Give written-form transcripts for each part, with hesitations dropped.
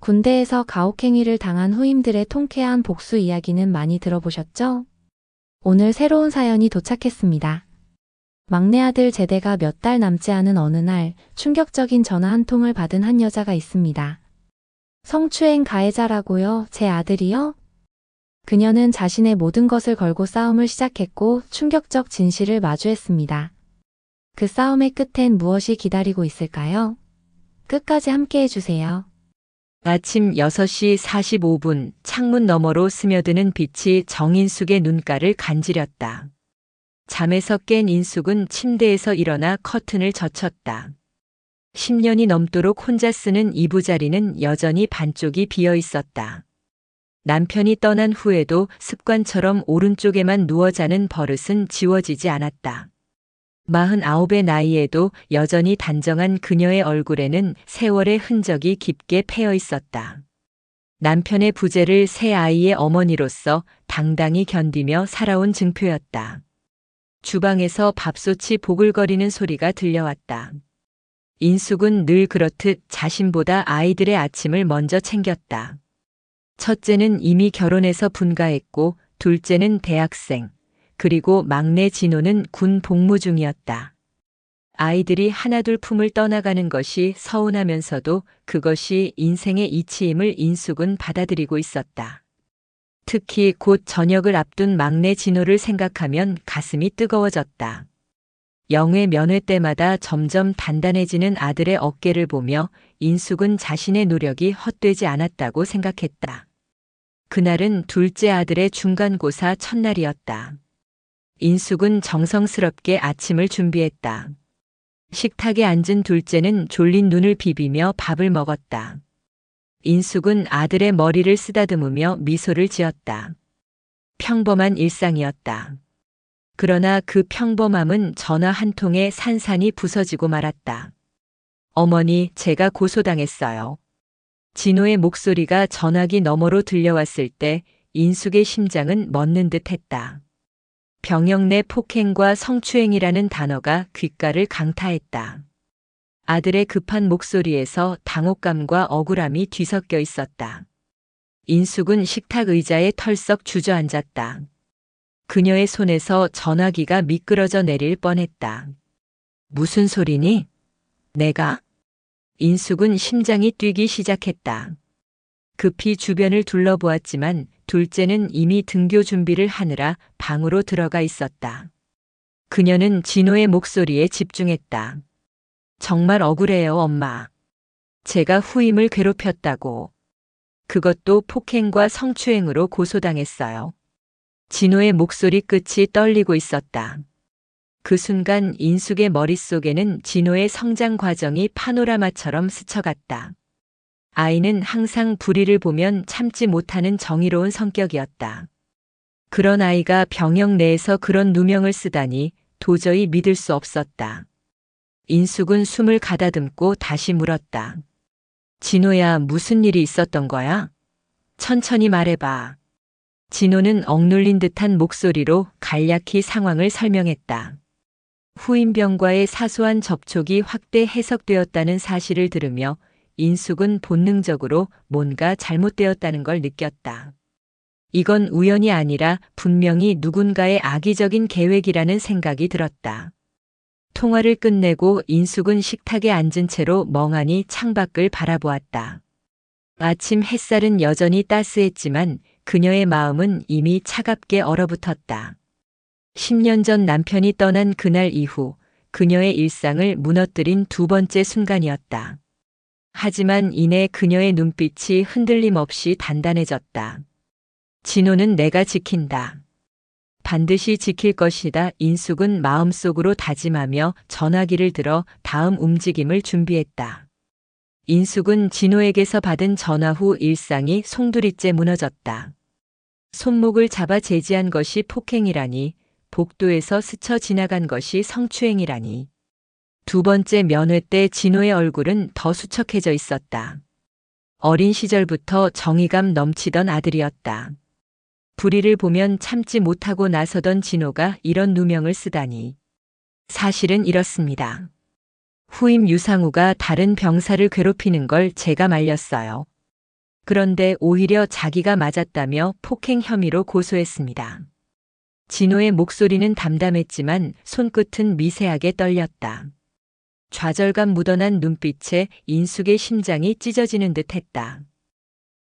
군대에서 가혹행위를 당한 후임들의 통쾌한 복수 이야기는 많이 들어보셨죠? 오늘 새로운 사연이 도착했습니다. 막내 아들 제대가 몇 달 남지 않은 어느 날 충격적인 전화 한 통을 받은 한 여자가 있습니다. 성추행 가해자라고요? 제 아들이요? 그녀는 자신의 모든 것을 걸고 싸움을 시작했고 충격적 진실을 마주했습니다. 그 싸움의 끝엔 무엇이 기다리고 있을까요? 끝까지 함께 해주세요. 아침 6시 45분 창문 너머로 스며드는 빛이 정인숙의 눈가를 간지렸다. 잠에서 깬 인숙은 침대에서 일어나 커튼을 젖혔다. 10년이 넘도록 혼자 쓰는 이부자리는 여전히 반쪽이 비어 있었다. 남편이 떠난 후에도 습관처럼 오른쪽에만 누워 자는 버릇은 지워지지 않았다. 49의 나이에도 여전히 단정한 그녀의 얼굴에는 세월의 흔적이 깊게 패여 있었다. 남편의 부재를 새 아이의 어머니로서 당당히 견디며 살아온 증표였다. 주방에서 밥솥이 보글거리는 소리가 들려왔다. 인숙은 늘 그렇듯 자신보다 아이들의 아침을 먼저 챙겼다. 첫째는 이미 결혼해서 분가했고 둘째는 대학생, 그리고 막내 진호는 군 복무 중이었다. 아이들이 하나둘 품을 떠나가는 것이 서운하면서도 그것이 인생의 이치임을 인숙은 받아들이고 있었다. 특히 곧 전역을 앞둔 막내 진호를 생각하면 가슴이 뜨거워졌다. 영회 면회 때마다 점점 단단해지는 아들의 어깨를 보며 인숙은 자신의 노력이 헛되지 않았다고 생각했다. 그날은 둘째 아들의 중간고사 첫날이었다. 인숙은 정성스럽게 아침을 준비했다. 식탁에 앉은 둘째는 졸린 눈을 비비며 밥을 먹었다. 인숙은 아들의 머리를 쓰다듬으며 미소를 지었다. 평범한 일상이었다. 그러나 그 평범함은 전화 한 통에 산산이 부서지고 말았다. 어머니, 제가 고소당했어요. 진호의 목소리가 전화기 너머로 들려왔을 때 인숙의 심장은 멎는 듯 했다. 병역 내 폭행과 성추행이라는 단어가 귓가를 강타했다. 아들의 급한 목소리에서 당혹감과 억울함이 뒤섞여 있었다. 인숙은 식탁 의자에 털썩 주저앉았다. 그녀의 손에서 전화기가 미끄러져 내릴 뻔했다. 무슨 소리니? 내가? 인숙은 심장이 뛰기 시작했다. 급히 주변을 둘러보았지만 둘째는 이미 등교 준비를 하느라 방으로 들어가 있었다. 그녀는 진호의 목소리에 집중했다. 정말 억울해요, 엄마. 제가 후임을 괴롭혔다고. 그것도 폭행과 성추행으로 고소당했어요. 진호의 목소리 끝이 떨리고 있었다. 그 순간 인숙의 머릿속에는 진호의 성장 과정이 파노라마처럼 스쳐갔다. 아이는 항상 불의를 보면 참지 못하는 정의로운 성격이었다. 그런 아이가 병역 내에서 그런 누명을 쓰다니 도저히 믿을 수 없었다. 인숙은 숨을 가다듬고 다시 물었다. 진호야, 무슨 일이 있었던 거야? 천천히 말해봐. 진호는 억눌린 듯한 목소리로 간략히 상황을 설명했다. 후임병과의 사소한 접촉이 확대 해석되었다는 사실을 들으며 인숙은 본능적으로 뭔가 잘못되었다는 걸 느꼈다. 이건 우연이 아니라 분명히 누군가의 악의적인 계획이라는 생각이 들었다. 통화를 끝내고 인숙은 식탁에 앉은 채로 멍하니 창밖을 바라보았다. 아침 햇살은 여전히 따스했지만 그녀의 마음은 이미 차갑게 얼어붙었다. 10년 전 남편이 떠난 그날 이후 그녀의 일상을 무너뜨린 두 번째 순간이었다. 하지만 이내 그녀의 눈빛이 흔들림 없이 단단해졌다. 진호는 내가 지킨다. 반드시 지킬 것이다. 인숙은 마음속으로 다짐하며 전화기를 들어 다음 움직임을 준비했다. 인숙은 진호에게서 받은 전화 후 일상이 송두리째 무너졌다. 손목을 잡아 제지한 것이 폭행이라니, 복도에서 스쳐 지나간 것이 성추행이라니. 두 번째 면회 때 진호의 얼굴은 더 수척해져 있었다. 어린 시절부터 정의감 넘치던 아들이었다. 불의를 보면 참지 못하고 나서던 진호가 이런 누명을 쓰다니. 사실은 이렇습니다. 후임 유상우가 다른 병사를 괴롭히는 걸 제가 말렸어요. 그런데 오히려 자기가 맞았다며 폭행 혐의로 고소했습니다. 진호의 목소리는 담담했지만 손끝은 미세하게 떨렸다. 좌절감 묻어난 눈빛에 인숙의 심장이 찢어지는 듯 했다.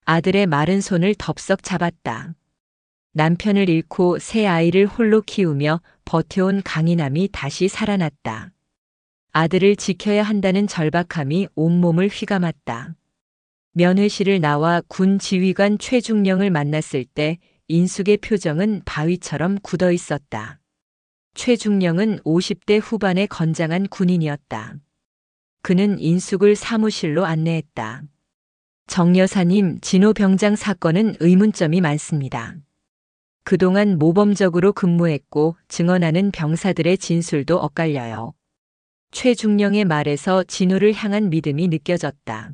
아들의 마른 손을 덥석 잡았다. 남편을 잃고 새 아이를 홀로 키우며 버텨온 강인함이 다시 살아났다. 아들을 지켜야 한다는 절박함이 온몸을 휘감았다. 면회실을 나와 군 지휘관 최중령을 만났을 때 인숙의 표정은 바위처럼 굳어 있었다. 최중령은 50대 후반의 건장한 군인이었다. 그는 인숙을 사무실로 안내했다. 정 여사님, 진호 병장 사건은 의문점이 많습니다. 그동안 모범적으로 근무했고 증언하는 병사들의 진술도 엇갈려요. 최중령의 말에서 진호를 향한 믿음이 느껴졌다.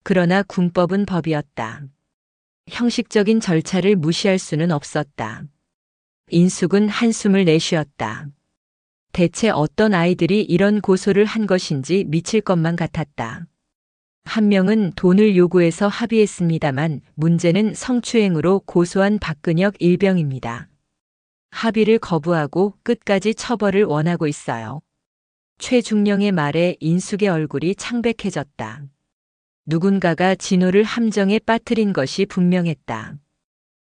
그러나 군법은 법이었다. 형식적인 절차를 무시할 수는 없었다. 인숙은 한숨을 내쉬었다. 대체 어떤 아이들이 이런 고소를 한 것인지 미칠 것만 같았다. 한 명은 돈을 요구해서 합의했습니다만 문제는 성추행으로 고소한 박근혁 일병입니다. 합의를 거부하고 끝까지 처벌을 원하고 있어요. 최중령의 말에 인숙의 얼굴이 창백해졌다. 누군가가 진호를 함정에 빠뜨린 것이 분명했다.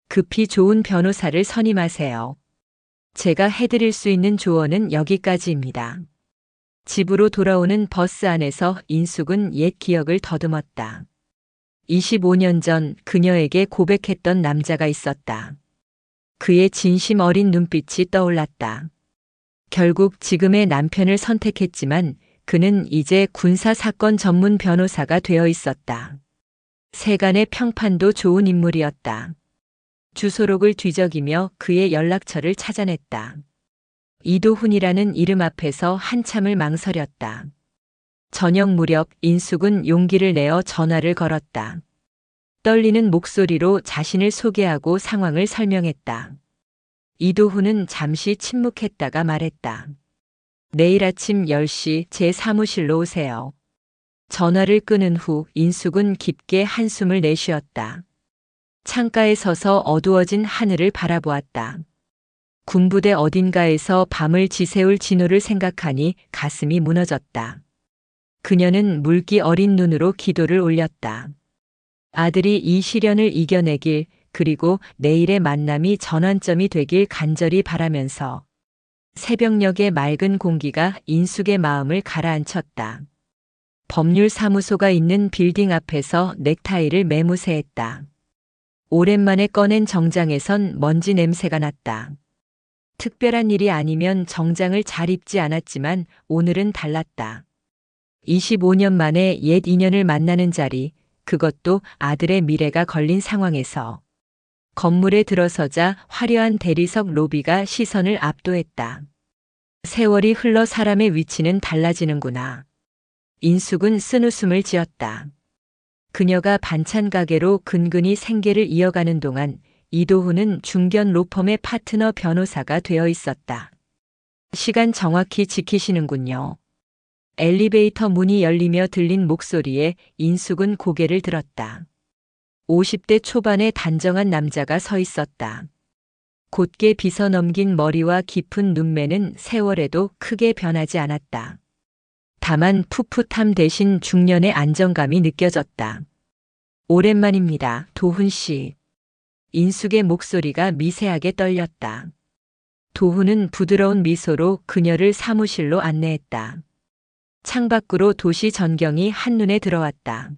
급히 좋은 변호사를 선임하세요. 제가 해드릴 수 있는 조언은 여기까지입니다. 집으로 돌아오는 버스 안에서 인숙은 옛 기억을 더듬었다. 25년 전 그녀에게 고백했던 남자가 있었다. 그의 진심 어린 눈빛이 떠올랐다. 결국 지금의 남편을 선택했지만 그는 이제 군사사건 전문 변호사가 되어 있었다. 세간의 평판도 좋은 인물이었다. 주소록을 뒤적이며 그의 연락처를 찾아냈다. 이도훈이라는 이름 앞에서 한참을 망설였다. 저녁 무렵 인숙은 용기를 내어 전화를 걸었다. 떨리는 목소리로 자신을 소개하고 상황을 설명했다. 이도훈은 잠시 침묵했다가 말했다. 내일 아침 10시 제 사무실로 오세요. 전화를 끊은 후 인숙은 깊게 한숨을 내쉬었다. 창가에 서서 어두워진 하늘을 바라보았다. 군부대 어딘가에서 밤을 지새울 진호를 생각하니 가슴이 무너졌다. 그녀는 물기 어린 눈으로 기도를 올렸다. 아들이 이 시련을 이겨내길, 그리고 내일의 만남이 전환점이 되길 간절히 바라면서 새벽녘의 맑은 공기가 인숙의 마음을 가라앉혔다. 법률사무소가 있는 빌딩 앞에서 넥타이를 매무새했다. 오랜만에 꺼낸 정장에선 먼지 냄새가 났다. 특별한 일이 아니면 정장을 잘 입지 않았지만 오늘은 달랐다. 25년 만에 옛 인연을 만나는 자리, 그것도 아들의 미래가 걸린 상황에서. 건물에 들어서자 화려한 대리석 로비가 시선을 압도했다. 세월이 흘러 사람의 위치는 달라지는구나. 인숙은 쓴웃음을 지었다. 그녀가 반찬 가게로 근근히 생계를 이어가는 동안 이도훈은 중견 로펌의 파트너 변호사가 되어 있었다. 시간 정확히 지키시는군요. 엘리베이터 문이 열리며 들린 목소리에 인숙은 고개를 들었다. 50대 초반의 단정한 남자가 서 있었다. 곧게 빗어 넘긴 머리와 깊은 눈매는 세월에도 크게 변하지 않았다. 다만 풋풋함 대신 중년의 안정감이 느껴졌다. 오랜만입니다, 도훈 씨. 인숙의 목소리가 미세하게 떨렸다. 도훈은 부드러운 미소로 그녀를 사무실로 안내했다. 창밖으로 도시 전경이 한눈에 들어왔다.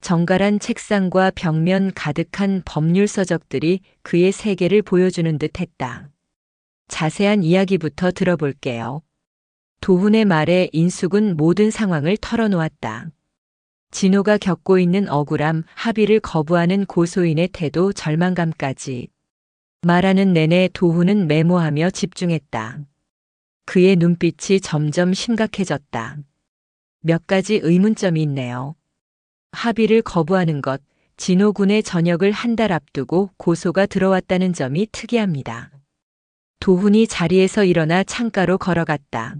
정갈한 책상과 벽면 가득한 법률 서적들이 그의 세계를 보여주는 듯 했다. 자세한 이야기부터 들어볼게요. 도훈의 말에 인숙은 모든 상황을 털어놓았다. 진호가 겪고 있는 억울함, 합의를 거부하는 고소인의 태도, 절망감까지. 말하는 내내 도훈은 메모하며 집중했다. 그의 눈빛이 점점 심각해졌다. 몇 가지 의문점이 있네요. 합의를 거부하는 것, 진호 군의 전역을 한 달 앞두고 고소가 들어왔다는 점이 특이합니다. 도훈이 자리에서 일어나 창가로 걸어갔다.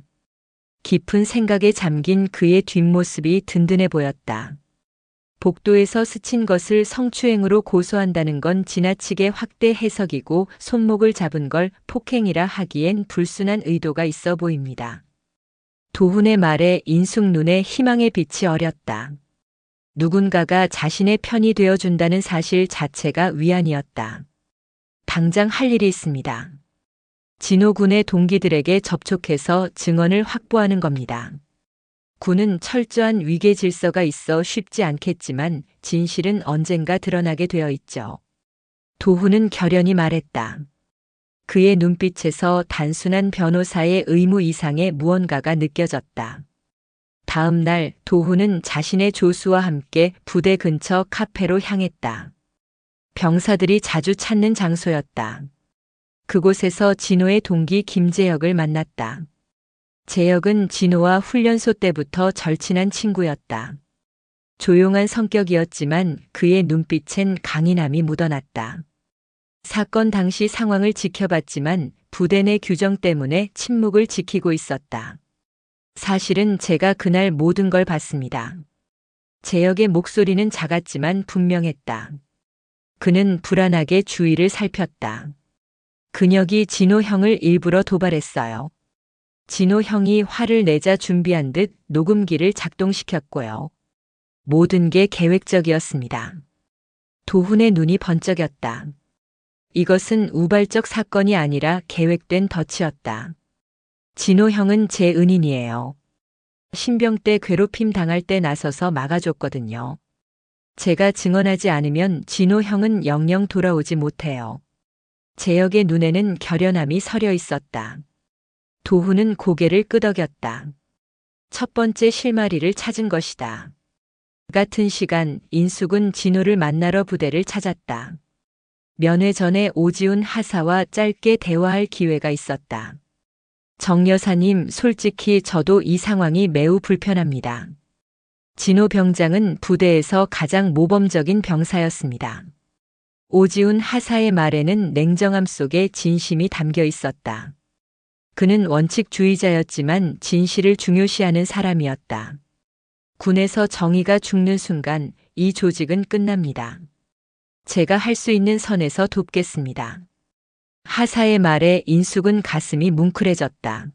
깊은 생각에 잠긴 그의 뒷모습이 든든해 보였다. 복도에서 스친 것을 성추행으로 고소한다는 건 지나치게 확대 해석이고 손목을 잡은 걸 폭행이라 하기엔 불순한 의도가 있어 보입니다. 도훈의 말에 인숙 눈에 희망의 빛이 어렸다. 누군가가 자신의 편이 되어준다는 사실 자체가 위안이었다. 당장 할 일이 있습니다. 진호 군의 동기들에게 접촉해서 증언을 확보하는 겁니다. 군은 철저한 위계 질서가 있어 쉽지 않겠지만 진실은 언젠가 드러나게 되어 있죠. 도훈은 결연히 말했다. 그의 눈빛에서 단순한 변호사의 의무 이상의 무언가가 느껴졌다. 다음 날 도훈은 자신의 조수와 함께 부대 근처 카페로 향했다. 병사들이 자주 찾는 장소였다. 그곳에서 진호의 동기 김재혁을 만났다. 재혁은 진호와 훈련소 때부터 절친한 친구였다. 조용한 성격이었지만 그의 눈빛엔 강인함이 묻어났다. 사건 당시 상황을 지켜봤지만 부대 내 규정 때문에 침묵을 지키고 있었다. 사실은 제가 그날 모든 걸 봤습니다. 재혁의 목소리는 작았지만 분명했다. 그는 불안하게 주위를 살폈다. 근혁이 진호 형을 일부러 도발했어요. 진호 형이 화를 내자 준비한 듯 녹음기를 작동시켰고요. 모든 게 계획적이었습니다. 도훈의 눈이 번쩍였다. 이것은 우발적 사건이 아니라 계획된 덫이었다. 진호 형은 제 은인이에요. 신병 때 괴롭힘 당할 때 나서서 막아줬거든요. 제가 증언하지 않으면 진호 형은 영영 돌아오지 못해요. 재혁의 눈에는 결연함이 서려 있었다. 도훈은 고개를 끄덕였다. 첫 번째 실마리를 찾은 것이다. 같은 시간 인숙은 진호를 만나러 부대를 찾았다. 면회 전에 오지훈 하사와 짧게 대화할 기회가 있었다. 정 여사님, 솔직히 저도 이 상황이 매우 불편합니다. 진호 병장은 부대에서 가장 모범적인 병사였습니다. 오지훈 하사의 말에는 냉정함 속에 진심이 담겨 있었다. 그는 원칙주의자였지만 진실을 중요시하는 사람이었다. 군에서 정의가 죽는 순간 이 조직은 끝납니다. 제가 할 수 있는 선에서 돕겠습니다. 하사의 말에 인숙은 가슴이 뭉클해졌다.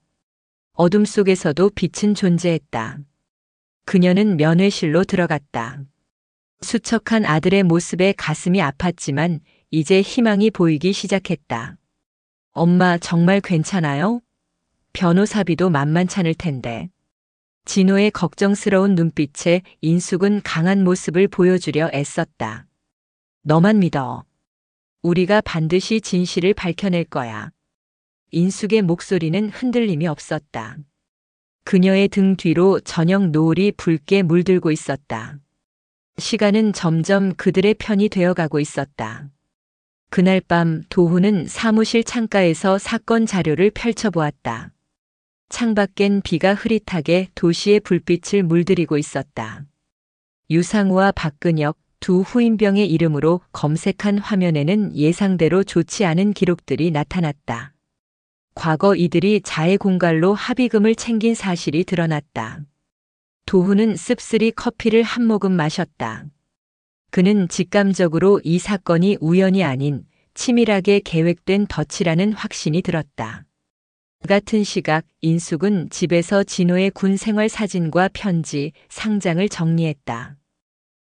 어둠 속에서도 빛은 존재했다. 그녀는 면회실로 들어갔다. 수척한 아들의 모습에 가슴이 아팠지만 이제 희망이 보이기 시작했다. 엄마 정말 괜찮아요? 변호사비도 만만찮을 텐데. 진호의 걱정스러운 눈빛에 인숙은 강한 모습을 보여주려 애썼다. 너만 믿어. 우리가 반드시 진실을 밝혀낼 거야. 인숙의 목소리는 흔들림이 없었다. 그녀의 등 뒤로 저녁 노을이 붉게 물들고 있었다. 시간은 점점 그들의 편이 되어가고 있었다. 그날 밤 도훈은 사무실 창가에서 사건 자료를 펼쳐보았다. 창밖엔 비가 흐릿하게 도시의 불빛을 물들이고 있었다. 유상우와 박근혁 두 후임병의 이름으로 검색한 화면에는 예상대로 좋지 않은 기록들이 나타났다. 과거 이들이 자해 공갈로 합의금을 챙긴 사실이 드러났다. 도훈은 씁쓸히 커피를 한 모금 마셨다. 그는 직감적으로 이 사건이 우연이 아닌 치밀하게 계획된 덫이라는 확신이 들었다. 같은 시각 인숙은 집에서 진호의 군 생활 사진과 편지, 상장을 정리했다.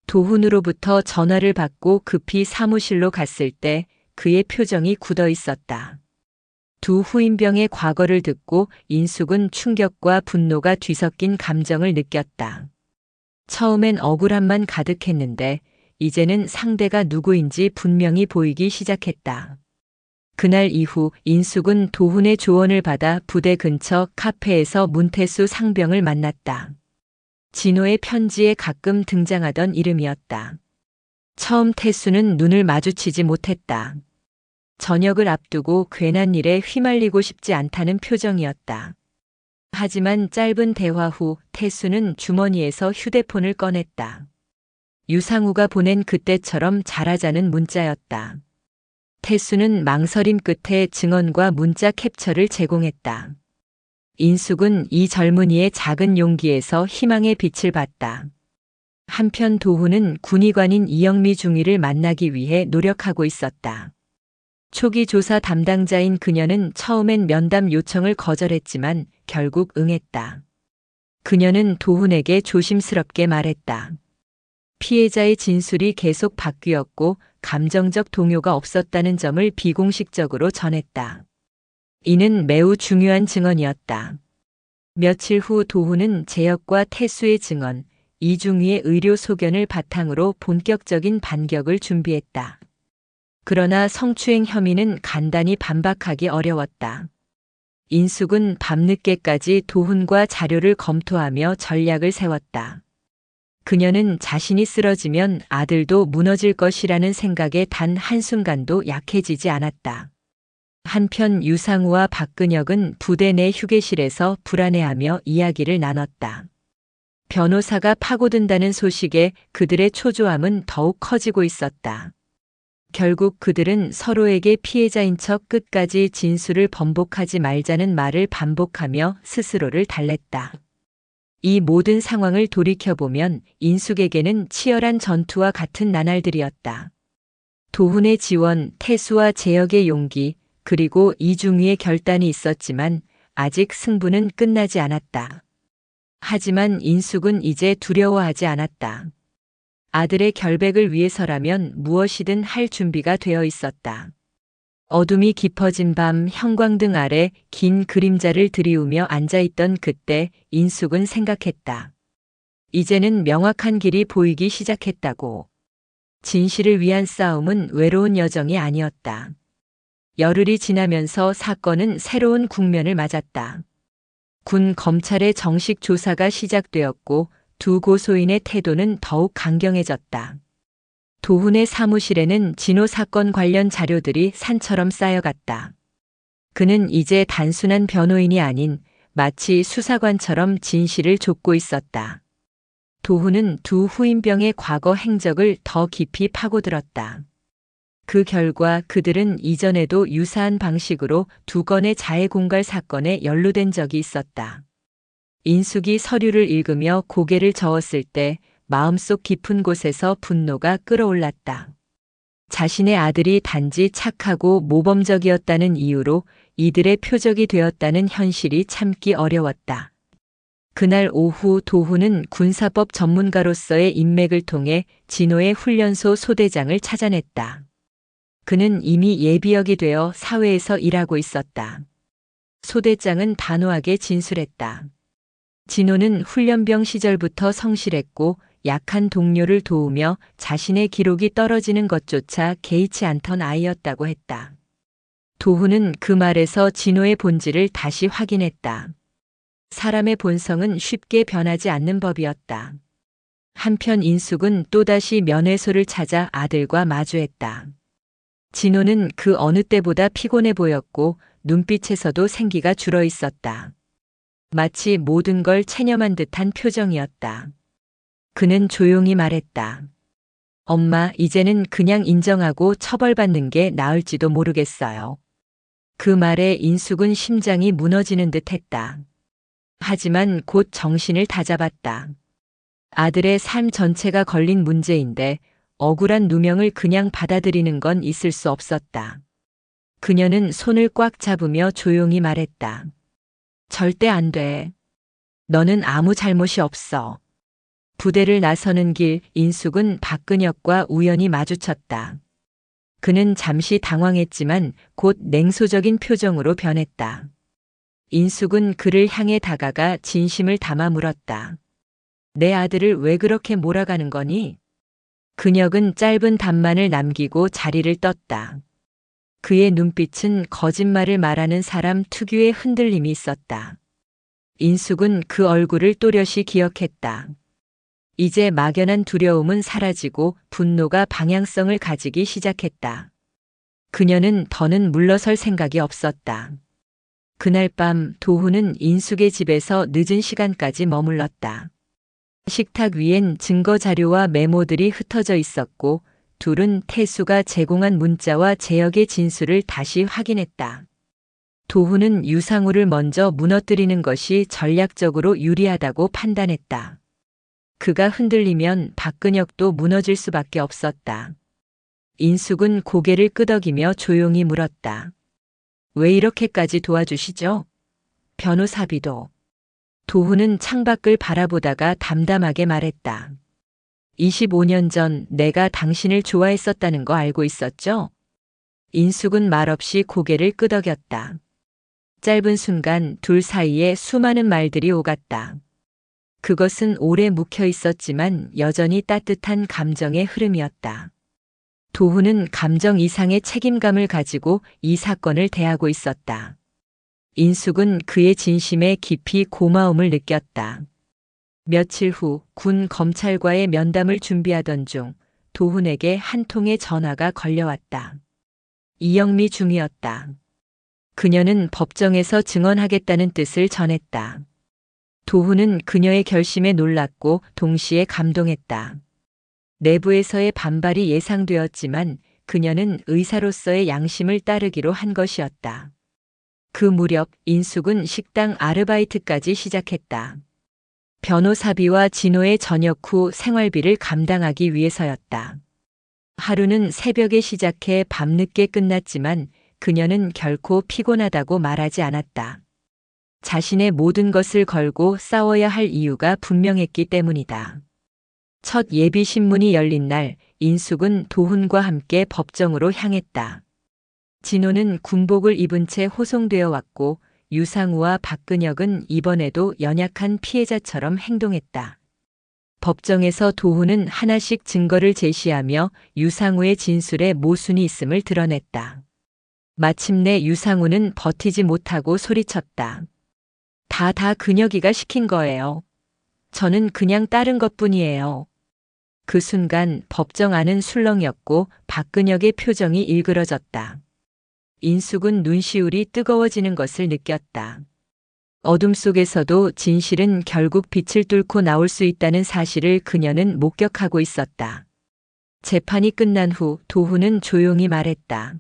도훈으로부터 전화를 받고 급히 사무실로 갔을 때 그의 표정이 굳어 있었다. 두 후임병의 과거를 듣고 인숙은 충격과 분노가 뒤섞인 감정을 느꼈다. 처음엔 억울함만 가득했는데 이제는 상대가 누구인지 분명히 보이기 시작했다. 그날 이후 인숙은 도훈의 조언을 받아 부대 근처 카페에서 문태수 상병을 만났다. 진호의 편지에 가끔 등장하던 이름이었다. 처음 태수는 눈을 마주치지 못했다. 저녁을 앞두고 괜한 일에 휘말리고 싶지 않다는 표정이었다. 하지만 짧은 대화 후 태수는 주머니에서 휴대폰을 꺼냈다. 유상우가 보낸 그때처럼 잘하자는 문자였다. 태수는 망설임 끝에 증언과 문자 캡처를 제공했다. 인숙은 이 젊은이의 작은 용기에서 희망의 빛을 봤다. 한편 도훈은 군의관인 이영미 중위를 만나기 위해 노력하고 있었다. 초기 조사 담당자인 그녀는 처음엔 면담 요청을 거절했지만 결국 응했다. 그녀는 도훈에게 조심스럽게 말했다. 피해자의 진술이 계속 바뀌었고 감정적 동요가 없었다는 점을 비공식적으로 전했다. 이는 매우 중요한 증언이었다. 며칠 후 도훈은 재혁과 태수의 증언, 이중위의 의료 소견을 바탕으로 본격적인 반격을 준비했다. 그러나 성추행 혐의는 간단히 반박하기 어려웠다. 인숙은 밤늦게까지 도훈과 자료를 검토하며 전략을 세웠다. 그녀는 자신이 쓰러지면 아들도 무너질 것이라는 생각에 단 한순간도 약해지지 않았다. 한편 유상우와 박근혁은 부대 내 휴게실에서 불안해하며 이야기를 나눴다. 변호사가 파고든다는 소식에 그들의 초조함은 더욱 커지고 있었다. 결국 그들은 서로에게 피해자인 척 끝까지 진술을 번복하지 말자는 말을 반복하며 스스로를 달랬다. 이 모든 상황을 돌이켜보면 인숙에게는 치열한 전투와 같은 나날들이었다. 도훈의 지원, 태수와 재혁의 용기, 그리고 이중위의 결단이 있었지만 아직 승부는 끝나지 않았다. 하지만 인숙은 이제 두려워하지 않았다. 아들의 결백을 위해서라면 무엇이든 할 준비가 되어 있었다. 어둠이 깊어진 밤 형광등 아래 긴 그림자를 들이우며 앉아있던 그때 인숙은 생각했다. 이제는 명확한 길이 보이기 시작했다고. 진실을 위한 싸움은 외로운 여정이 아니었다. 열흘이 지나면서 사건은 새로운 국면을 맞았다. 군 검찰의 정식 조사가 시작되었고 두 고소인의 태도는 더욱 강경해졌다. 도훈의 사무실에는 진호 사건 관련 자료들이 산처럼 쌓여갔다. 그는 이제 단순한 변호인이 아닌 마치 수사관처럼 진실을 좇고 있었다. 도훈은 두 후임병의 과거 행적을 더 깊이 파고들었다. 그 결과 그들은 이전에도 유사한 방식으로 두 건의 자해 공갈 사건에 연루된 적이 있었다. 인숙이 서류를 읽으며 고개를 저었을 때 마음속 깊은 곳에서 분노가 끓어올랐다. 자신의 아들이 단지 착하고 모범적이었다는 이유로 이들의 표적이 되었다는 현실이 참기 어려웠다. 그날 오후 도훈은 군사법 전문가로서의 인맥을 통해 진호의 훈련소 소대장을 찾아냈다. 그는 이미 예비역이 되어 사회에서 일하고 있었다. 소대장은 단호하게 진술했다. 진호는 훈련병 시절부터 성실했고 약한 동료를 도우며 자신의 기록이 떨어지는 것조차 개의치 않던 아이였다고 했다. 도훈은 그 말에서 진호의 본질을 다시 확인했다. 사람의 본성은 쉽게 변하지 않는 법이었다. 한편 인숙은 또다시 면회소를 찾아 아들과 마주했다. 진호는 그 어느 때보다 피곤해 보였고 눈빛에서도 생기가 줄어 있었다. 마치 모든 걸 체념한 듯한 표정이었다. 그는 조용히 말했다. 엄마, 이제는 그냥 인정하고 처벌받는 게 나을지도 모르겠어요. 그 말에 인숙은 심장이 무너지는 듯 했다. 하지만 곧 정신을 다잡았다. 아들의 삶 전체가 걸린 문제인데 억울한 누명을 그냥 받아들이는 건 있을 수 없었다. 그녀는 손을 꽉 잡으며 조용히 말했다. 절대 안 돼. 너는 아무 잘못이 없어. 부대를 나서는 길 인숙은 박근혁과 우연히 마주쳤다. 그는 잠시 당황했지만 곧 냉소적인 표정으로 변했다. 인숙은 그를 향해 다가가 진심을 담아 물었다. 내 아들을 왜 그렇게 몰아가는 거니? 근혁은 짧은 답만을 남기고 자리를 떴다. 그의 눈빛은 거짓말을 말하는 사람 특유의 흔들림이 있었다. 인숙은 그 얼굴을 또렷이 기억했다. 이제 막연한 두려움은 사라지고 분노가 방향성을 가지기 시작했다. 그녀는 더는 물러설 생각이 없었다. 그날 밤 도훈은 인숙의 집에서 늦은 시간까지 머물렀다. 식탁 위엔 증거 자료와 메모들이 흩어져 있었고 둘은 태수가 제공한 문자와 재혁의 진술을 다시 확인했다. 도훈은 유상우를 먼저 무너뜨리는 것이 전략적으로 유리하다고 판단했다. 그가 흔들리면 박근혁도 무너질 수밖에 없었다. 인숙은 고개를 끄덕이며 조용히 물었다. 왜 이렇게까지 도와주시죠? 변호사비도. 도훈은 창밖을 바라보다가 담담하게 말했다. 25년 전 내가 당신을 좋아했었다는 거 알고 있었죠? 인숙은 말없이 고개를 끄덕였다. 짧은 순간 둘 사이에 수많은 말들이 오갔다. 그것은 오래 묵혀 있었지만 여전히 따뜻한 감정의 흐름이었다. 도훈은 감정 이상의 책임감을 가지고 이 사건을 대하고 있었다. 인숙은 그의 진심에 깊이 고마움을 느꼈다. 며칠 후 군 검찰과의 면담을 준비하던 중 도훈에게 한 통의 전화가 걸려왔다. 이영미 중이었다. 그녀는 법정에서 증언하겠다는 뜻을 전했다. 도훈은 그녀의 결심에 놀랐고 동시에 감동했다. 내부에서의 반발이 예상되었지만 그녀는 의사로서의 양심을 따르기로 한 것이었다. 그 무렵 인숙은 식당 아르바이트까지 시작했다. 변호사비와 진호의 전역 후 생활비를 감당하기 위해서였다. 하루는 새벽에 시작해 밤늦게 끝났지만 그녀는 결코 피곤하다고 말하지 않았다. 자신의 모든 것을 걸고 싸워야 할 이유가 분명했기 때문이다. 첫 예비 신문이 열린 날 인숙은 도훈과 함께 법정으로 향했다. 진호는 군복을 입은 채 호송되어 왔고 유상우와 박근혁은 이번에도 연약한 피해자처럼 행동했다. 법정에서 도훈은 하나씩 증거를 제시하며 유상우의 진술에 모순이 있음을 드러냈다. 마침내 유상우는 버티지 못하고 소리쳤다. 다 근혁이가 시킨 거예요. 저는 그냥 따른 것뿐이에요. 그 순간 법정 안은 술렁였고 박근혁의 표정이 일그러졌다. 인숙은 눈시울이 뜨거워지는 것을 느꼈다. 어둠 속에서도 진실은 결국 빛을 뚫고 나올 수 있다는 사실을 그녀는 목격하고 있었다. 재판이 끝난 후 도훈은 조용히 말했다.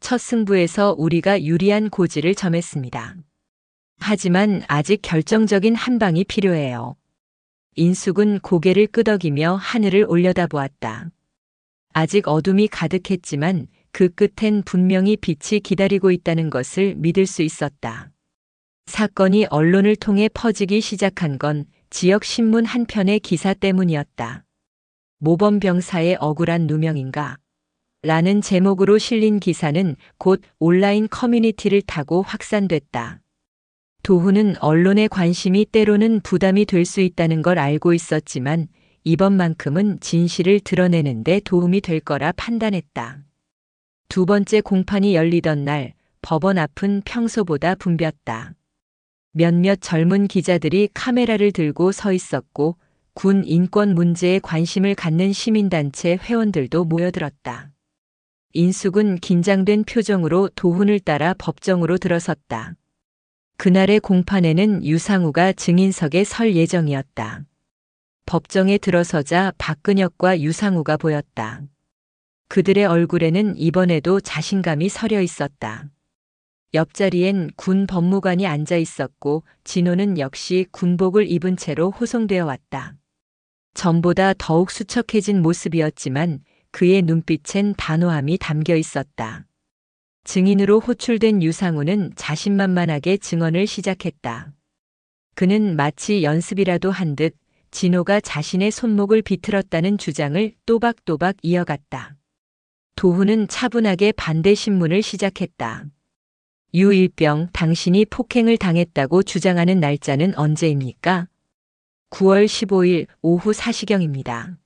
첫 승부에서 우리가 유리한 고지를 점했습니다. 하지만 아직 결정적인 한 방이 필요해요. 인숙은 고개를 끄덕이며 하늘을 올려다보았다. 아직 어둠이 가득했지만 그 끝엔 분명히 빛이 기다리고 있다는 것을 믿을 수 있었다. 사건이 언론을 통해 퍼지기 시작한 건 지역 신문 한 편의 기사 때문이었다. 모범 병사의 억울한 누명인가? 라는 제목으로 실린 기사는 곧 온라인 커뮤니티를 타고 확산됐다. 도훈은 언론의 관심이 때로는 부담이 될 수 있다는 걸 알고 있었지만 이번만큼은 진실을 드러내는데 도움이 될 거라 판단했다. 두 번째 공판이 열리던 날 법원 앞은 평소보다 붐볐다. 몇몇 젊은 기자들이 카메라를 들고 서 있었고 군 인권 문제에 관심을 갖는 시민단체 회원들도 모여들었다. 인숙은 긴장된 표정으로 도훈을 따라 법정으로 들어섰다. 그날의 공판에는 유상우가 증인석에 설 예정이었다. 법정에 들어서자 박근혁과 유상우가 보였다. 그들의 얼굴에는 이번에도 자신감이 서려 있었다. 옆자리엔 군 법무관이 앉아 있었고 진호는 역시 군복을 입은 채로 호송되어 왔다. 전보다 더욱 수척해진 모습이었지만 그의 눈빛엔 단호함이 담겨 있었다. 증인으로 호출된 유상우는 자신만만하게 증언을 시작했다. 그는 마치 연습이라도 한 듯 진호가 자신의 손목을 비틀었다는 주장을 또박또박 이어갔다. 도훈은 차분하게 반대 신문을 시작했다. 유일병, 당신이 폭행을 당했다고 주장하는 날짜는 언제입니까? 9월 15일 오후 4시경입니다.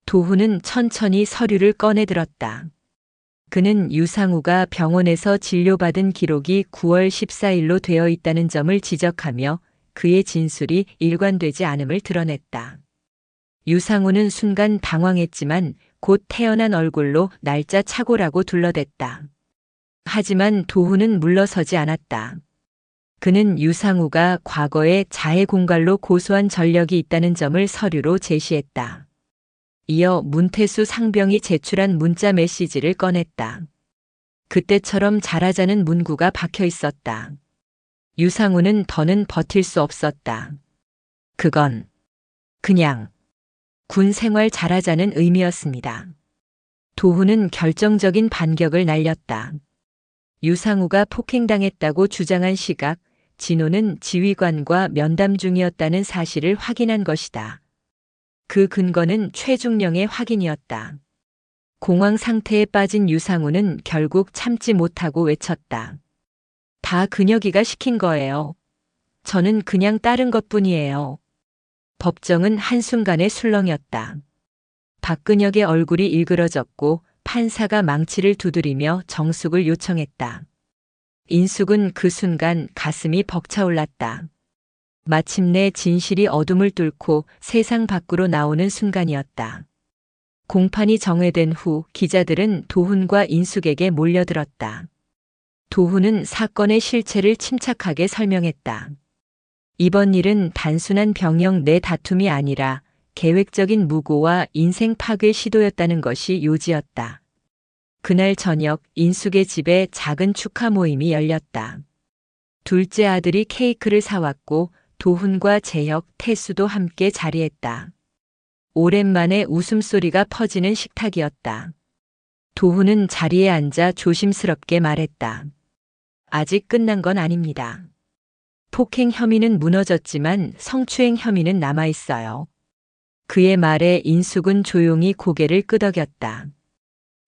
도훈은 천천히 서류를 꺼내 들었다. 그는 유상우가 병원에서 진료받은 기록이 9월 14일로 되어 있다는 점을 지적하며 그의 진술이 일관되지 않음을 드러냈다. 유상우는 순간 당황했지만 곧 태연한 얼굴로 날짜 착오라고 둘러댔다. 하지만 도훈은 물러서지 않았다. 그는 유상우가 과거에 자해 공갈로 고소한 전력이 있다는 점을 서류로 제시했다. 이어 문태수 상병이 제출한 문자 메시지를 꺼냈다. 그때처럼 잘하자는 문구가 박혀 있었다. 유상우는 더는 버틸 수 없었다. 그건 그냥 군 생활 잘하자는 의미였습니다. 도훈은 결정적인 반격을 날렸다. 유상우가 폭행당했다고 주장한 시각, 진호는 지휘관과 면담 중이었다는 사실을 확인한 것이다. 그 근거는 최중령의 확인이었다. 공황 상태에 빠진 유상우는 결국 참지 못하고 외쳤다. 다 근혁이가 시킨 거예요. 저는 그냥 따른 것뿐이에요. 법정은 한순간에 술렁였다. 박근혁의 얼굴이 일그러졌고 판사가 망치를 두드리며 정숙을 요청했다. 인숙은 그 순간 가슴이 벅차올랐다. 마침내 진실이 어둠을 뚫고 세상 밖으로 나오는 순간이었다. 공판이 정회된 후 기자들은 도훈과 인숙에게 몰려들었다. 도훈은 사건의 실체를 침착하게 설명했다. 이번 일은 단순한 병역 내 다툼이 아니라 계획적인 무고와 인생 파괴 시도였다는 것이 요지였다. 그날 저녁 인숙의 집에 작은 축하 모임이 열렸다. 둘째 아들이 케이크를 사왔고 도훈과 재혁, 태수도 함께 자리했다. 오랜만에 웃음소리가 퍼지는 식탁이었다. 도훈은 자리에 앉아 조심스럽게 말했다. 아직 끝난 건 아닙니다. 폭행 혐의는 무너졌지만 성추행 혐의는 남아있어요. 그의 말에 인숙은 조용히 고개를 끄덕였다.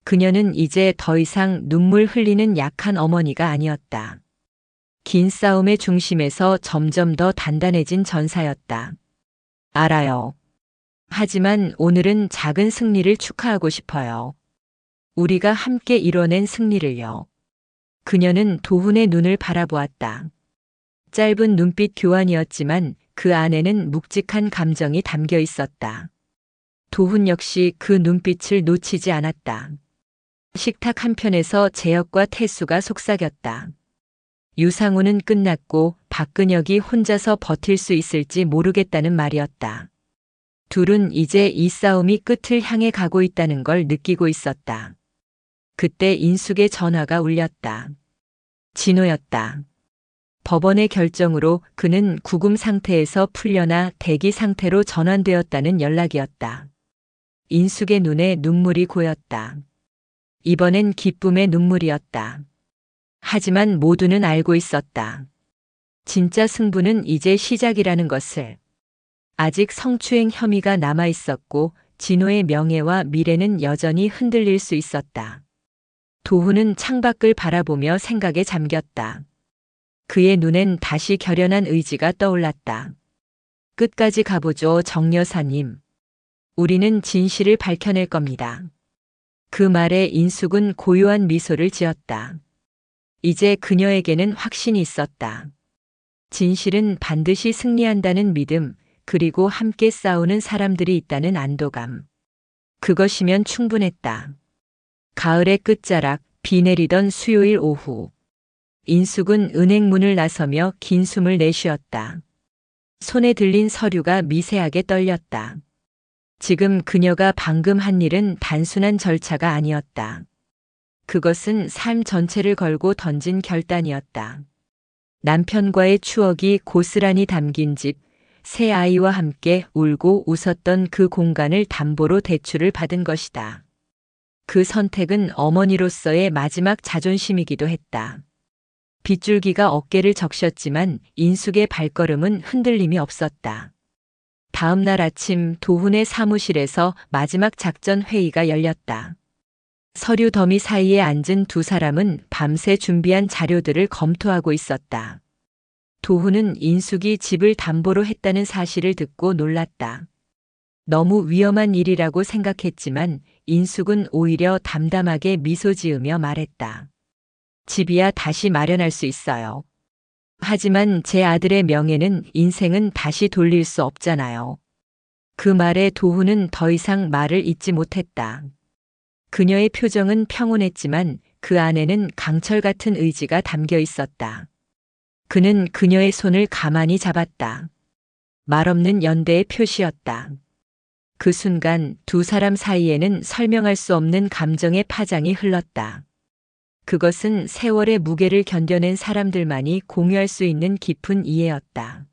그녀는 이제 더 이상 눈물 흘리는 약한 어머니가 아니었다. 긴 싸움의 중심에서 점점 더 단단해진 전사였다. 알아요. 하지만 오늘은 작은 승리를 축하하고 싶어요. 우리가 함께 이뤄낸 승리를요. 그녀는 도훈의 눈을 바라보았다. 짧은 눈빛 교환이었지만 그 안에는 묵직한 감정이 담겨 있었다. 도훈 역시 그 눈빛을 놓치지 않았다. 식탁 한편에서 재혁과 태수가 속삭였다. 유상우는 끝났고 박근혁이 혼자서 버틸 수 있을지 모르겠다는 말이었다. 둘은 이제 이 싸움이 끝을 향해 가고 있다는 걸 느끼고 있었다. 그때 인숙의 전화가 울렸다. 진호였다. 법원의 결정으로 그는 구금 상태에서 풀려나 대기 상태로 전환되었다는 연락이었다. 인숙의 눈에 눈물이 고였다. 이번엔 기쁨의 눈물이었다. 하지만 모두는 알고 있었다. 진짜 승부는 이제 시작이라는 것을. 아직 성추행 혐의가 남아 있었고 진호의 명예와 미래는 여전히 흔들릴 수 있었다. 도훈은 창밖을 바라보며 생각에 잠겼다. 그의 눈엔 다시 결연한 의지가 떠올랐다. 끝까지 가보죠, 정 여사님. 우리는 진실을 밝혀낼 겁니다. 그 말에 인숙은 고요한 미소를 지었다. 이제 그녀에게는 확신이 있었다. 진실은 반드시 승리한다는 믿음, 그리고 함께 싸우는 사람들이 있다는 안도감. 그것이면 충분했다. 가을의 끝자락, 비 내리던 수요일 오후. 인숙은 은행 문을 나서며 긴 숨을 내쉬었다. 손에 들린 서류가 미세하게 떨렸다. 지금 그녀가 방금 한 일은 단순한 절차가 아니었다. 그것은 삶 전체를 걸고 던진 결단이었다. 남편과의 추억이 고스란히 담긴 집, 새 아이와 함께 울고 웃었던 그 공간을 담보로 대출을 받은 것이다. 그 선택은 어머니로서의 마지막 자존심이기도 했다. 빗줄기가 어깨를 적셨지만 인숙의 발걸음은 흔들림이 없었다. 다음 날 아침 도훈의 사무실에서 마지막 작전 회의가 열렸다. 서류 더미 사이에 앉은 두 사람은 밤새 준비한 자료들을 검토하고 있었다. 도훈은 인숙이 집을 담보로 했다는 사실을 듣고 놀랐다. 너무 위험한 일이라고 생각했지만 인숙은 오히려 담담하게 미소 지으며 말했다. 집이야 다시 마련할 수 있어요. 하지만 제 아들의 명예는 인생은 다시 돌릴 수 없잖아요. 그 말에 도훈은 더 이상 말을 잇지 못했다. 그녀의 표정은 평온했지만 그 안에는 강철 같은 의지가 담겨 있었다. 그는 그녀의 손을 가만히 잡았다. 말없는 연대의 표시였다. 그 순간 두 사람 사이에는 설명할 수 없는 감정의 파장이 흘렀다. 그것은 세월의 무게를 견뎌낸 사람들만이 공유할 수 있는 깊은 이해였다.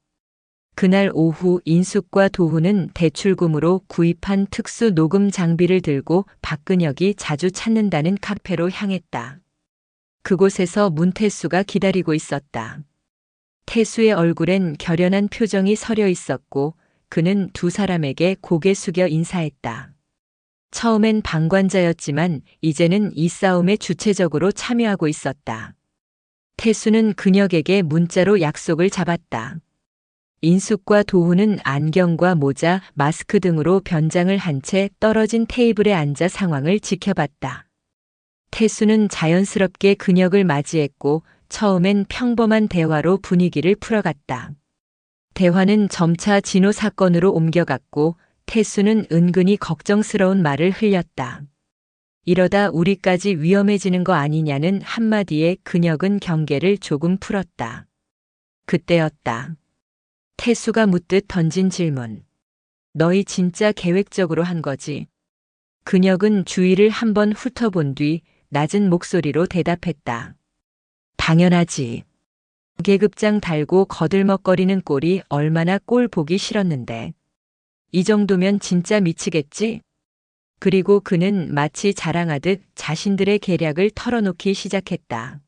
그날 오후 인숙과 도훈은 대출금으로 구입한 특수 녹음 장비를 들고 박근혁이 자주 찾는다는 카페로 향했다. 그곳에서 문태수가 기다리고 있었다. 태수의 얼굴엔 결연한 표정이 서려 있었고 그는 두 사람에게 고개 숙여 인사했다. 처음엔 방관자였지만 이제는 이 싸움에 주체적으로 참여하고 있었다. 태수는 근혁에게 문자로 약속을 잡았다. 인숙과 도훈은 안경과 모자, 마스크 등으로 변장을 한 채 떨어진 테이블에 앉아 상황을 지켜봤다. 태수는 자연스럽게 근혁을 맞이했고 처음엔 평범한 대화로 분위기를 풀어갔다. 대화는 점차 진호 사건으로 옮겨갔고 태수는 은근히 걱정스러운 말을 흘렸다. 이러다 우리까지 위험해지는 거 아니냐는 한마디에 근혁은 경계를 조금 풀었다. 그때였다. 태수가 묻듯 던진 질문. 너희 진짜 계획적으로 한 거지? 근혁은 주위를 한번 훑어본 뒤 낮은 목소리로 대답했다. 당연하지. 계급장 달고 거들먹거리는 꼴이 얼마나 꼴 보기 싫었는데. 이 정도면 진짜 미치겠지? 그리고 그는 마치 자랑하듯 자신들의 계략을 털어놓기 시작했다.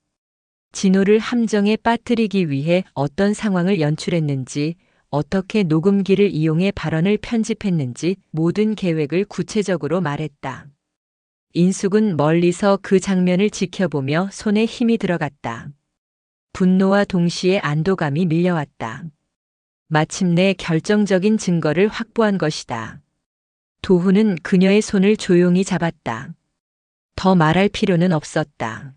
진호를 함정에 빠뜨리기 위해 어떤 상황을 연출했는지, 어떻게 녹음기를 이용해 발언을 편집했는지 모든 계획을 구체적으로 말했다. 인숙은 멀리서 그 장면을 지켜보며 손에 힘이 들어갔다. 분노와 동시에 안도감이 밀려왔다. 마침내 결정적인 증거를 확보한 것이다. 도훈은 그녀의 손을 조용히 잡았다. 더 말할 필요는 없었다.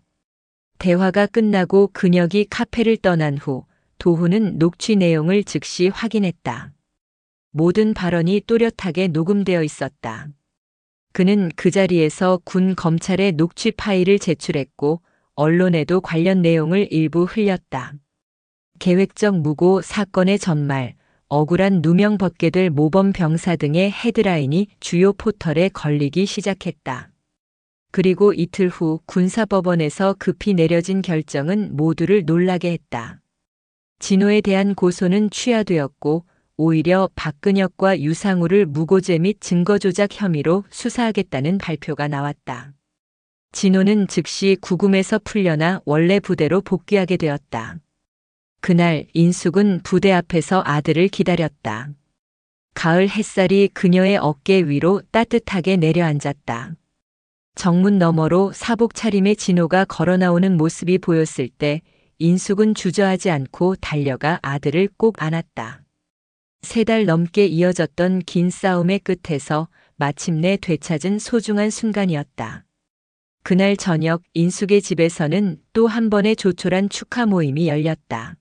대화가 끝나고 근혁이 카페를 떠난 후 도훈은 녹취 내용을 즉시 확인했다. 모든 발언이 또렷하게 녹음되어 있었다. 그는 그 자리에서 군 검찰에 녹취 파일을 제출했고 언론에도 관련 내용을 일부 흘렸다. 계획적 무고 사건의 전말, 억울한 누명 벗게 될 모범 병사 등의 헤드라인이 주요 포털에 걸리기 시작했다. 그리고 이틀 후 군사법원에서 급히 내려진 결정은 모두를 놀라게 했다. 진호에 대한 고소는 취하되었고 오히려 박근혁과 유상우를 무고죄 및 증거조작 혐의로 수사하겠다는 발표가 나왔다. 진호는 즉시 구금에서 풀려나 원래 부대로 복귀하게 되었다. 그날 인숙은 부대 앞에서 아들을 기다렸다. 가을 햇살이 그녀의 어깨 위로 따뜻하게 내려앉았다. 정문 너머로 사복 차림의 진호가 걸어 나오는 모습이 보였을 때 인숙은 주저하지 않고 달려가 아들을 꼭 안았다. 3달 넘게 이어졌던 긴 싸움의 끝에서 마침내 되찾은 소중한 순간이었다. 그날 저녁 인숙의 집에서는 또 한 번의 조촐한 축하 모임이 열렸다.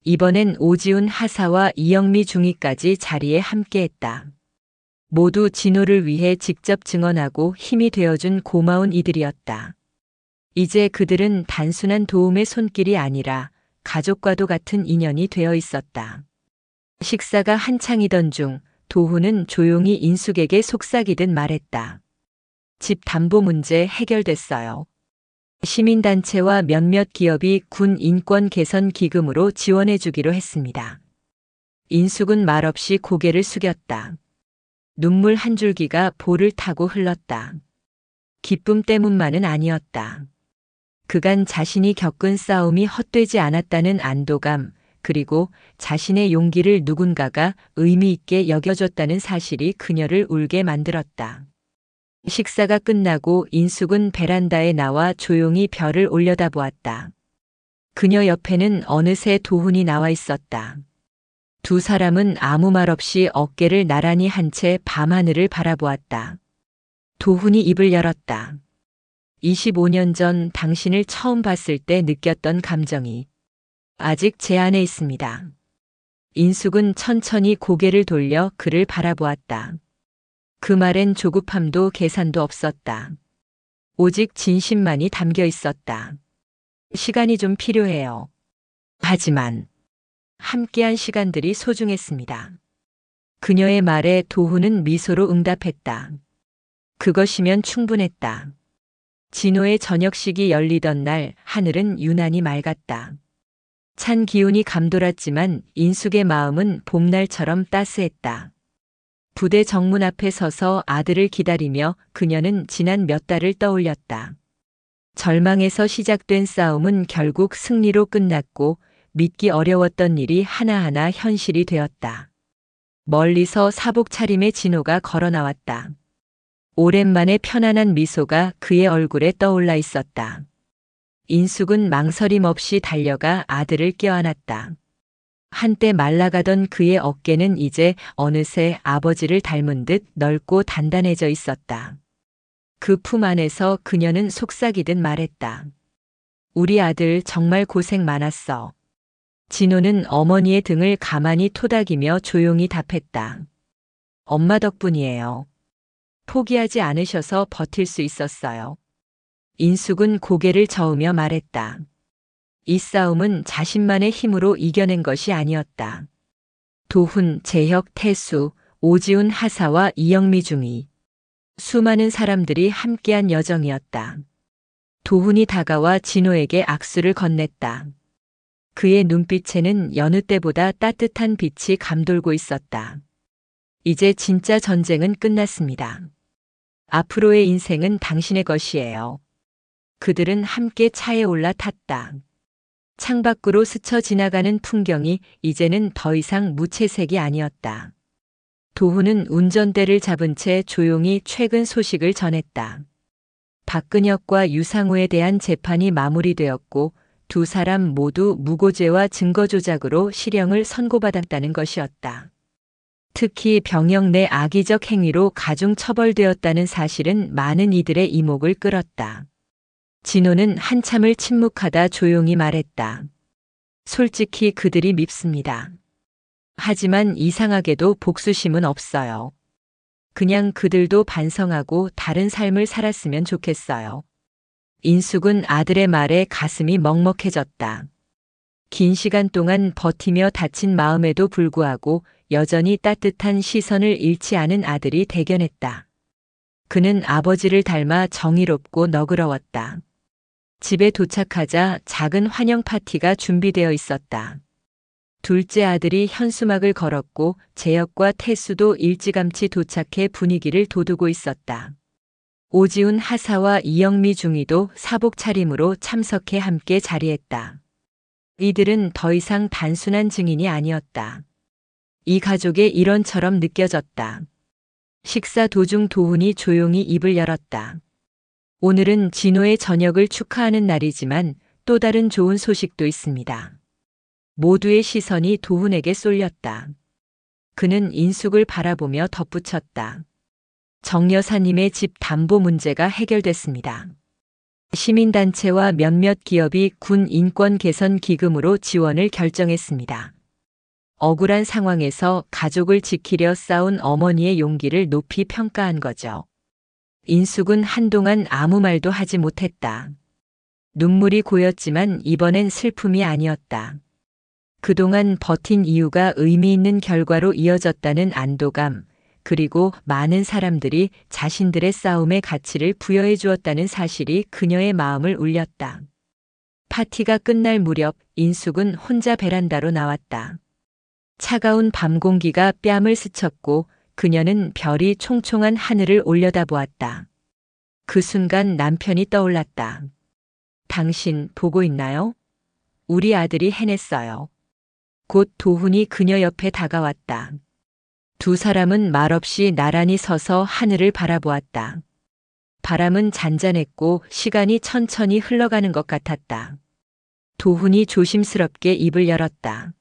이번엔 오지훈 하사와 이영미 중위까지 자리에 함께했다. 모두 진호를 위해 직접 증언하고 힘이 되어준 고마운 이들이었다. 이제 그들은 단순한 도움의 손길이 아니라 가족과도 같은 인연이 되어 있었다. 식사가 한창이던 중 도훈은 조용히 인숙에게 속삭이듯 말했다. 집 담보 문제 해결됐어요. 시민단체와 몇몇 기업이 군 인권 개선 기금으로 지원해 주기로 했습니다. 인숙은 말없이 고개를 숙였다. 눈물 한 줄기가 볼을 타고 흘렀다. 기쁨 때문만은 아니었다. 그간 자신이 겪은 싸움이 헛되지 않았다는 안도감, 그리고 자신의 용기를 누군가가 의미 있게 여겨줬다는 사실이 그녀를 울게 만들었다. 식사가 끝나고 인숙은 베란다에 나와 조용히 별을 올려다보았다. 그녀 옆에는 어느새 도훈이 나와 있었다. 두 사람은 아무 말 없이 어깨를 나란히 한 채 밤하늘을 바라보았다. 도훈이 입을 열었다. 25년 전 당신을 처음 봤을 때 느꼈던 감정이 아직 제 안에 있습니다. 인숙은 천천히 고개를 돌려 그를 바라보았다. 그 말엔 조급함도 계산도 없었다. 오직 진심만이 담겨 있었다. 시간이 좀 필요해요. 하지만 함께한 시간들이 소중했습니다. 그녀의 말에 도훈은 미소로 응답했다. 그것이면 충분했다. 진호의 저녁식이 열리던 날 하늘은 유난히 맑았다. 찬 기운이 감돌았지만 인숙의 마음은 봄날처럼 따스했다. 부대 정문 앞에 서서 아들을 기다리며 그녀는 지난 몇 달을 떠올렸다. 절망에서 시작된 싸움은 결국 승리로 끝났고 믿기 어려웠던 일이 하나하나 현실이 되었다. 멀리서 사복 차림의 진호가 걸어 나왔다. 오랜만에 편안한 미소가 그의 얼굴에 떠올라 있었다. 인숙은 망설임 없이 달려가 아들을 껴안았다. 한때 말라가던 그의 어깨는 이제 어느새 아버지를 닮은 듯 넓고 단단해져 있었다. 그 품 안에서 그녀는 속삭이듯 말했다. 우리 아들 정말 고생 많았어. 진호는 어머니의 등을 가만히 토닥이며 조용히 답했다. 엄마 덕분이에요. 포기하지 않으셔서 버틸 수 있었어요. 인숙은 고개를 저으며 말했다. 이 싸움은 자신만의 힘으로 이겨낸 것이 아니었다. 도훈, 재혁, 태수, 오지훈, 하사와 이영미 중이 수많은 사람들이 함께한 여정이었다. 도훈이 다가와 진호에게 악수를 건넸다. 그의 눈빛에는 여느 때보다 따뜻한 빛이 감돌고 있었다. 이제 진짜 전쟁은 끝났습니다. 앞으로의 인생은 당신의 것이에요. 그들은 함께 차에 올라탔다. 창밖으로 스쳐 지나가는 풍경이 이제는 더 이상 무채색이 아니었다. 도훈은 운전대를 잡은 채 조용히 최근 소식을 전했다. 박근혁과 유상우에 대한 재판이 마무리되었고 두 사람 모두 무고죄와 증거 조작으로 실형을 선고받았다는 것이었다. 특히 병역 내 악의적 행위로 가중 처벌되었다는 사실은 많은 이들의 이목을 끌었다. 진호는 한참을 침묵하다 조용히 말했다. 솔직히 그들이 밉습니다. 하지만 이상하게도 복수심은 없어요. 그냥 그들도 반성하고 다른 삶을 살았으면 좋겠어요. 인숙은 아들의 말에 가슴이 먹먹해졌다. 긴 시간 동안 버티며 다친 마음에도 불구하고 여전히 따뜻한 시선을 잃지 않은 아들이 대견했다. 그는 아버지를 닮아 정의롭고 너그러웠다. 집에 도착하자 작은 환영 파티가 준비되어 있었다. 둘째 아들이 현수막을 걸었고 재혁과 태수도 일찌감치 도착해 분위기를 돋우고 있었다. 오지훈, 하사와 이영미 중위도 사복 차림으로 참석해 함께 자리했다. 이들은 더 이상 단순한 증인이 아니었다. 이 가족의 일원처럼 느껴졌다. 식사 도중 도훈이 조용히 입을 열었다. 오늘은 진호의 저녁을 축하하는 날이지만 또 다른 좋은 소식도 있습니다. 모두의 시선이 도훈에게 쏠렸다. 그는 인숙을 바라보며 덧붙였다. 정 여사님의 집 담보 문제가 해결됐습니다. 시민단체와 몇몇 기업이 군 인권 개선 기금으로 지원을 결정했습니다. 억울한 상황에서 가족을 지키려 싸운 어머니의 용기를 높이 평가한 거죠. 인숙은 한동안 아무 말도 하지 못했다. 눈물이 고였지만 이번엔 슬픔이 아니었다. 그동안 버틴 이유가 의미 있는 결과로 이어졌다는 안도감, 그리고 많은 사람들이 자신들의 싸움의 가치를 부여해 주었다는 사실이 그녀의 마음을 울렸다. 파티가 끝날 무렵 인숙은 혼자 베란다로 나왔다. 차가운 밤 공기가 뺨을 스쳤고 그녀는 별이 총총한 하늘을 올려다보았다. 그 순간 남편이 떠올랐다. 당신 보고 있나요? 우리 아들이 해냈어요. 곧 도훈이 그녀 옆에 다가왔다. 두 사람은 말없이 나란히 서서 하늘을 바라보았다. 바람은 잔잔했고 시간이 천천히 흘러가는 것 같았다. 도훈이 조심스럽게 입을 열었다.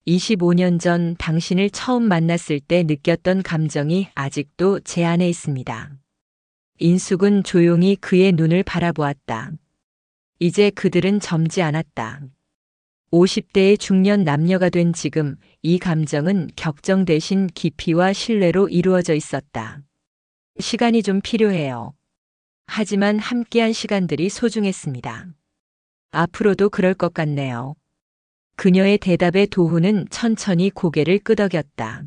25년 전 당신을 처음 만났을 때 느꼈던 감정이 아직도 제 안에 있습니다. 인숙은 조용히 그의 눈을 바라보았다. 이제 그들은 젊지 않았다. 50대의 중년 남녀가 된 지금 이 감정은 격정 대신 깊이와 신뢰로 이루어져 있었다. 시간이 좀 필요해요. 하지만 함께한 시간들이 소중했습니다. 앞으로도 그럴 것 같네요. 그녀의 대답에 도훈은 천천히 고개를 끄덕였다.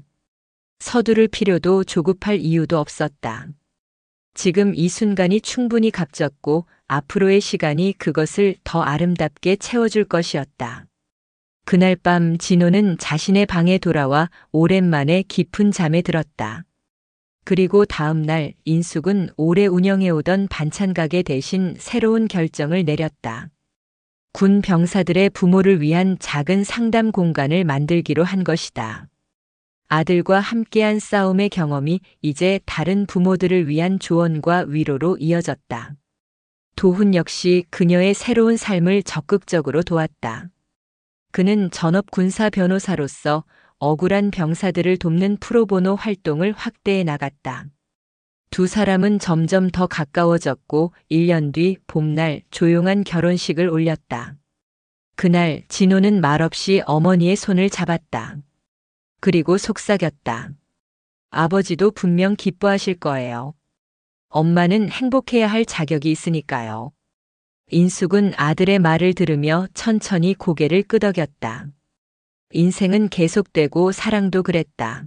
서두를 필요도 조급할 이유도 없었다. 지금 이 순간이 충분히 값졌고 앞으로의 시간이 그것을 더 아름답게 채워줄 것이었다. 그날 밤 진호는 자신의 방에 돌아와 오랜만에 깊은 잠에 들었다. 그리고 다음 날 인숙은 오래 운영해오던 반찬 가게 대신 새로운 결정을 내렸다. 군 병사들의 부모를 위한 작은 상담 공간을 만들기로 한 것이다. 아들과 함께한 싸움의 경험이 이제 다른 부모들을 위한 조언과 위로로 이어졌다. 도훈 역시 그녀의 새로운 삶을 적극적으로 도왔다. 그는 전업 군사 변호사로서 억울한 병사들을 돕는 프로보노 활동을 확대해 나갔다. 두 사람은 점점 더 가까워졌고 1년 뒤 봄날 조용한 결혼식을 올렸다. 그날 진호는 말없이 어머니의 손을 잡았다. 그리고 속삭였다. 아버지도 분명 기뻐하실 거예요. 엄마는 행복해야 할 자격이 있으니까요. 인숙은 아들의 말을 들으며 천천히 고개를 끄덕였다. 인생은 계속되고 사랑도 그랬다.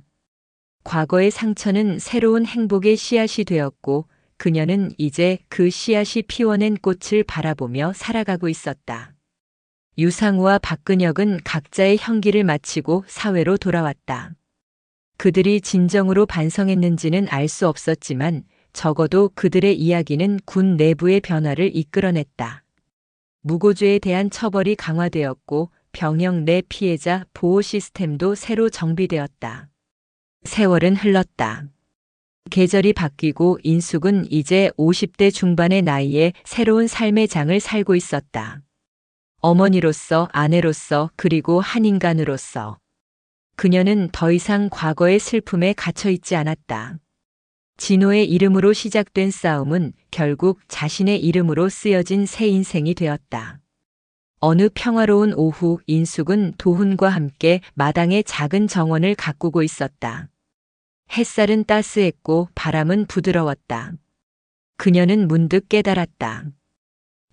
과거의 상처는 새로운 행복의 씨앗이 되었고 그녀는 이제 그 씨앗이 피워낸 꽃을 바라보며 살아가고 있었다. 유상우와 박근혁은 각자의 형기를 마치고 사회로 돌아왔다. 그들이 진정으로 반성했는지는 알 수 없었지만 적어도 그들의 이야기는 군 내부의 변화를 이끌어냈다. 무고죄에 대한 처벌이 강화되었고 병역 내 피해자 보호 시스템도 새로 정비되었다. 세월은 흘렀다. 계절이 바뀌고 인숙은 이제 50대 중반의 나이에 새로운 삶의 장을 살고 있었다. 어머니로서, 아내로서, 그리고 한 인간으로서. 그녀는 더 이상 과거의 슬픔에 갇혀 있지 않았다. 진호의 이름으로 시작된 싸움은 결국 자신의 이름으로 쓰여진 새 인생이 되었다. 어느 평화로운 오후 인숙은 도훈과 함께 마당의 작은 정원을 가꾸고 있었다. 햇살은 따스했고 바람은 부드러웠다. 그녀는 문득 깨달았다.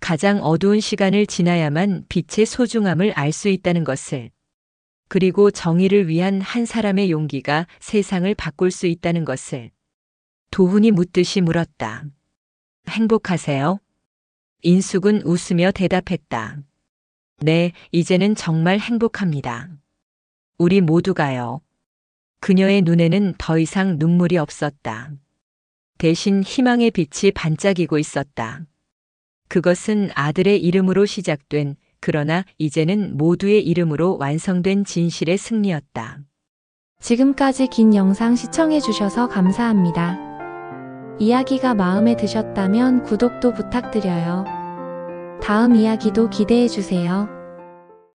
가장 어두운 시간을 지나야만 빛의 소중함을 알 수 있다는 것을. 그리고 정의를 위한 한 사람의 용기가 세상을 바꿀 수 있다는 것을. 도훈이 묻듯이 물었다. 행복하세요? 인숙은 웃으며 대답했다. 네, 이제는 정말 행복합니다. 우리 모두가요. 그녀의 눈에는 더 이상 눈물이 없었다. 대신 희망의 빛이 반짝이고 있었다. 그것은 아들의 이름으로 시작된, 그러나 이제는 모두의 이름으로 완성된 진실의 승리였다. 지금까지 긴 영상 시청해주셔서 감사합니다. 이야기가 마음에 드셨다면 구독도 부탁드려요. 다음 이야기도 기대해주세요.